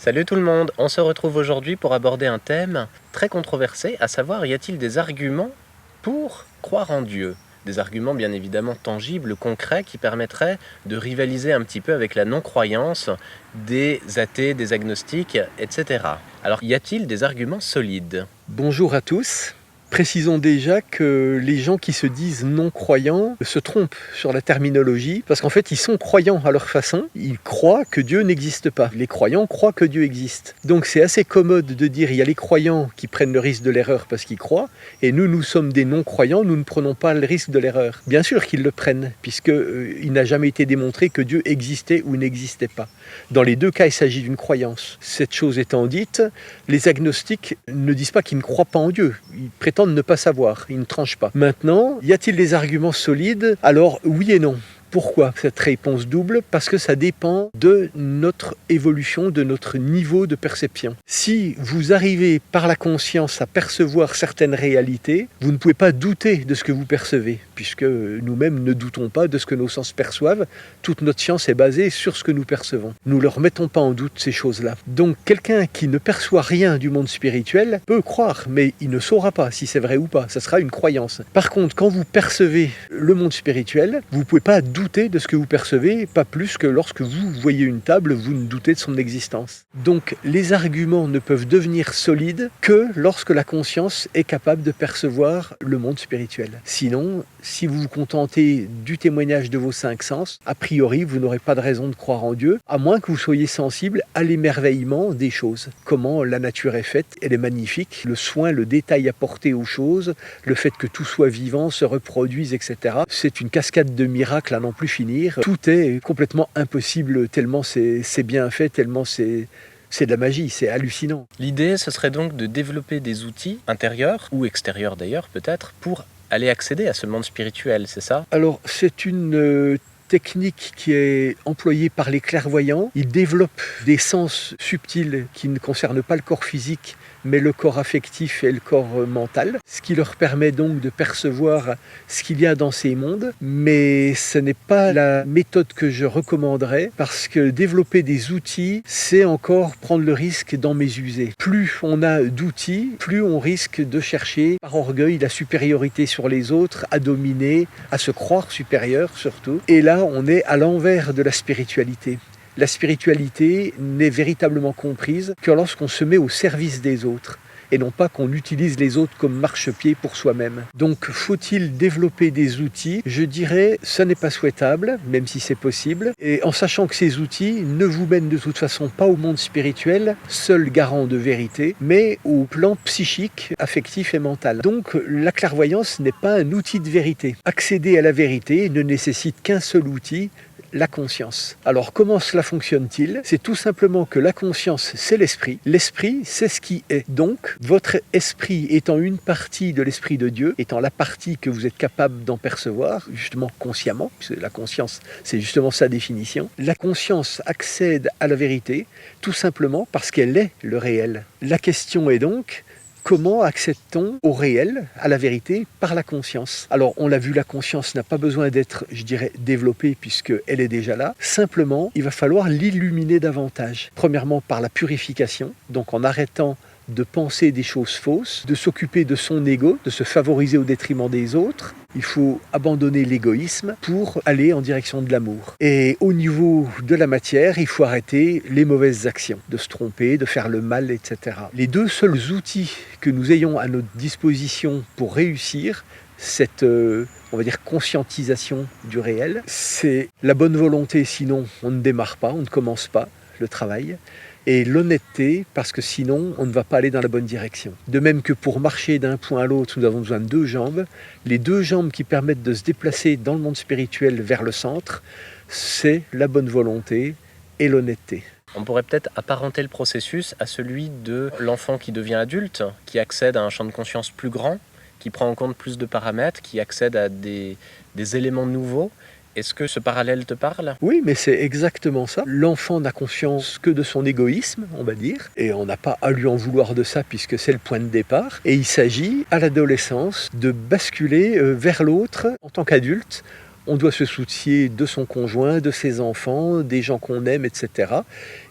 Salut tout le monde, on se retrouve aujourd'hui pour aborder un thème très controversé, à savoir y a-t-il des arguments pour croire en Dieu? Des arguments bien évidemment tangibles, concrets, qui permettraient de rivaliser un petit peu avec la non-croyance des athées, des agnostiques, etc. Alors y a-t-il des arguments solides? Bonjour à tous. Précisons déjà que les gens qui se disent non-croyants se trompent sur la terminologie, parce qu'en fait ils sont croyants à leur façon, ils croient que Dieu n'existe pas. Les croyants croient que Dieu existe. Donc c'est assez commode de dire il y a les croyants qui prennent le risque de l'erreur parce qu'ils croient, et nous sommes des non-croyants, nous ne prenons pas le risque de l'erreur. Bien sûr qu'ils le prennent, puisqu'il n'a jamais été démontré que Dieu existait ou n'existait pas. Dans les deux cas, il s'agit d'une croyance. Cette chose étant dite, les agnostiques ne disent pas qu'ils ne croient pas en Dieu. Ils prétendent ne pas savoir, ils ne tranchent pas. Maintenant, y a-t-il des arguments solides? Alors, oui et non. Pourquoi cette réponse double? Parce que ça dépend de notre évolution, de notre niveau de perception. Si vous arrivez par la conscience à percevoir certaines réalités, vous ne pouvez pas douter de ce que vous percevez, puisque nous-mêmes ne doutons pas de ce que nos sens perçoivent. Toute notre science est basée sur ce que nous percevons. Nous ne leur mettons pas en doute ces choses-là. Donc quelqu'un qui ne perçoit rien du monde spirituel peut croire, mais il ne saura pas si c'est vrai ou pas. Ça sera une croyance. Par contre, quand vous percevez le monde spirituel, vous ne pouvez pas douter de ce que vous percevez, pas plus que lorsque vous voyez une table, vous ne doutez de son existence. Donc les arguments ne peuvent devenir solides que lorsque la conscience est capable de percevoir le monde spirituel. Sinon, si vous vous contentez du témoignage de vos cinq sens, a priori, vous n'aurez pas de raison de croire en Dieu, à moins que vous soyez sensible à l'émerveillement des choses. Comment la nature est faite, elle est magnifique. Le soin, le détail apporté aux choses, le fait que tout soit vivant, se reproduise, etc. C'est une cascade de miracles à n'en plus finir. Tout est complètement impossible, tellement c'est bien fait, tellement c'est de la magie, c'est hallucinant. L'idée, ce serait donc de développer des outils intérieurs, ou extérieurs d'ailleurs peut-être, pour aller accéder à ce monde spirituel, c'est ça? Alors, c'est une technique qui est employée par les clairvoyants. Ils développent des sens subtils qui ne concernent pas le corps physique, mais le corps affectif et le corps mental, ce qui leur permet donc de percevoir ce qu'il y a dans ces mondes. Mais ce n'est pas la méthode que je recommanderais, parce que développer des outils, c'est encore prendre le risque d'en mésuser. Plus on a d'outils, plus on risque de chercher par orgueil la supériorité sur les autres, à dominer, à se croire supérieur surtout. Et là, on est à l'envers de la spiritualité. La spiritualité n'est véritablement comprise que lorsqu'on se met au service des autres, et non pas qu'on utilise les autres comme marchepied pour soi-même. Donc, faut-il développer des outils? Je dirais, ça n'est pas souhaitable, même si c'est possible, et en sachant que ces outils ne vous mènent de toute façon pas au monde spirituel, seul garant de vérité, mais au plan psychique, affectif et mental. Donc, la clairvoyance n'est pas un outil de vérité. Accéder à la vérité ne nécessite qu'un seul outil, la conscience. Alors comment cela fonctionne-t-il? C'est tout simplement que la conscience, c'est l'esprit. L'esprit, c'est ce qui est. Donc, votre esprit étant une partie de l'esprit de Dieu, étant la partie que vous êtes capable d'en percevoir, justement consciemment, puisque la conscience, c'est justement sa définition, la conscience accède à la vérité, tout simplement parce qu'elle est le réel. La question est donc, comment accède-t-on au réel, à la vérité, par la conscience? Alors, on l'a vu, la conscience n'a pas besoin d'être, je dirais, développée puisqu'elle est déjà là. Simplement, il va falloir l'illuminer davantage. Premièrement, par la purification, donc en arrêtant de penser des choses fausses, de s'occuper de son ego, de se favoriser au détriment des autres. Il faut abandonner l'égoïsme pour aller en direction de l'amour. Et au niveau de la matière, il faut arrêter les mauvaises actions, de se tromper, de faire le mal, etc. Les deux seuls outils que nous ayons à notre disposition pour réussir cette, on va dire, conscientisation du réel, c'est la bonne volonté, sinon on ne démarre pas, on ne commence pas le travail, et l'honnêteté, parce que sinon on ne va pas aller dans la bonne direction. De même que pour marcher d'un point à l'autre, nous avons besoin de deux jambes. Les deux jambes qui permettent de se déplacer dans le monde spirituel vers le centre, c'est la bonne volonté et l'honnêteté. On pourrait peut-être apparenter le processus à celui de l'enfant qui devient adulte, qui accède à un champ de conscience plus grand, qui prend en compte plus de paramètres, qui accède à des éléments nouveaux. Est-ce que ce parallèle te parle? Oui, mais c'est exactement ça. L'enfant n'a conscience que de son égoïsme, on va dire, et on n'a pas à lui en vouloir de ça puisque c'est le point de départ. Et il s'agit, à l'adolescence, de basculer vers l'autre en tant qu'adulte, On doit se soucier de son conjoint, de ses enfants, des gens qu'on aime, etc.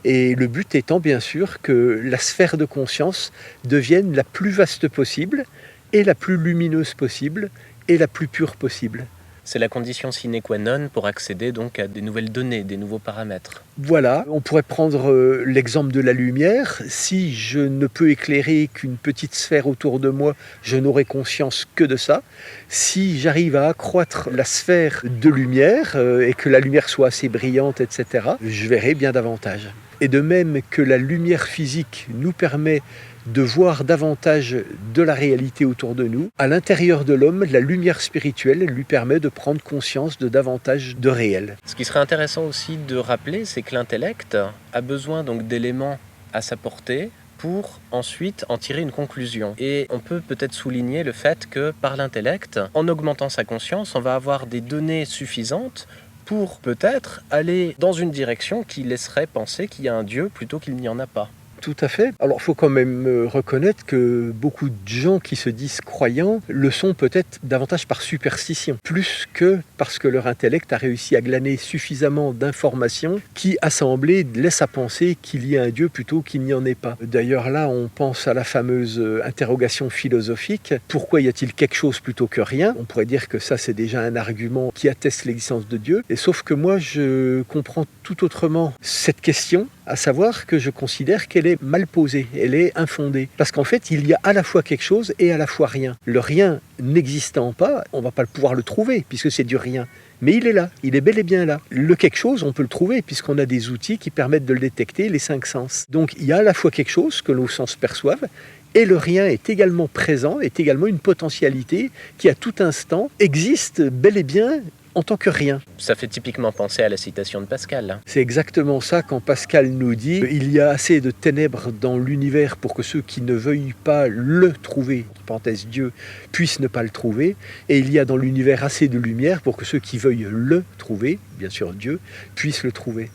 Et le but étant bien sûr que la sphère de conscience devienne la plus vaste possible et la plus lumineuse possible et la plus pure possible. C'est la condition sine qua non pour accéder donc à des nouvelles données, des nouveaux paramètres. Voilà, on pourrait prendre l'exemple de la lumière. Si je ne peux éclairer qu'une petite sphère autour de moi, je n'aurai conscience que de ça. Si j'arrive à accroître la sphère de lumière et que la lumière soit assez brillante, etc., je verrai bien davantage. Et de même que la lumière physique nous permet de voir davantage de la réalité autour de nous, à l'intérieur de l'homme, la lumière spirituelle lui permet de prendre conscience de davantage de réel. Ce qui serait intéressant aussi de rappeler, c'est que l'intellect a besoin donc d'éléments à sa portée pour ensuite en tirer une conclusion. Et on peut peut-être souligner le fait que par l'intellect, en augmentant sa conscience, on va avoir des données suffisantes pour peut-être aller dans une direction qui laisserait penser qu'il y a un Dieu plutôt qu'il n'y en a pas. Tout à fait. Alors il faut quand même reconnaître que beaucoup de gens qui se disent croyants le sont peut-être davantage par superstition, plus que parce que leur intellect a réussi à glaner suffisamment d'informations qui, assemblées, laissent à penser qu'il y a un Dieu plutôt qu'il n'y en ait pas. D'ailleurs là, on pense à la fameuse interrogation philosophique. Pourquoi y a-t-il quelque chose plutôt que rien? On pourrait dire que ça, c'est déjà un argument qui atteste l'existence de Dieu. Et sauf que moi, je comprends tout autrement cette question, à savoir que je considère qu'elle est mal posée, elle est infondée. Parce qu'en fait, il y a à la fois quelque chose et à la fois rien. Le rien n'existant pas, on ne va pas pouvoir le trouver, puisque c'est du rien. Mais il est là, il est bel et bien là. Le quelque chose, on peut le trouver, puisqu'on a des outils qui permettent de le détecter, les 5 sens. Donc il y a à la fois quelque chose que nos sens perçoivent, et le rien est également présent, est également une potentialité qui à tout instant existe bel et bien en tant que rien. Ça fait typiquement penser à la citation de Pascal. C'est exactement ça quand Pascal nous dit « Il y a assez de ténèbres dans l'univers pour que ceux qui ne veuillent pas le trouver, entre parenthèses Dieu, puissent ne pas le trouver, et il y a dans l'univers assez de lumière pour que ceux qui veuillent le trouver, bien sûr Dieu, puissent le trouver. »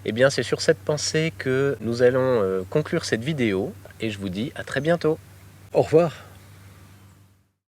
Eh bien, c'est sur cette pensée que nous allons conclure cette vidéo, et je vous dis à très bientôt. Au revoir.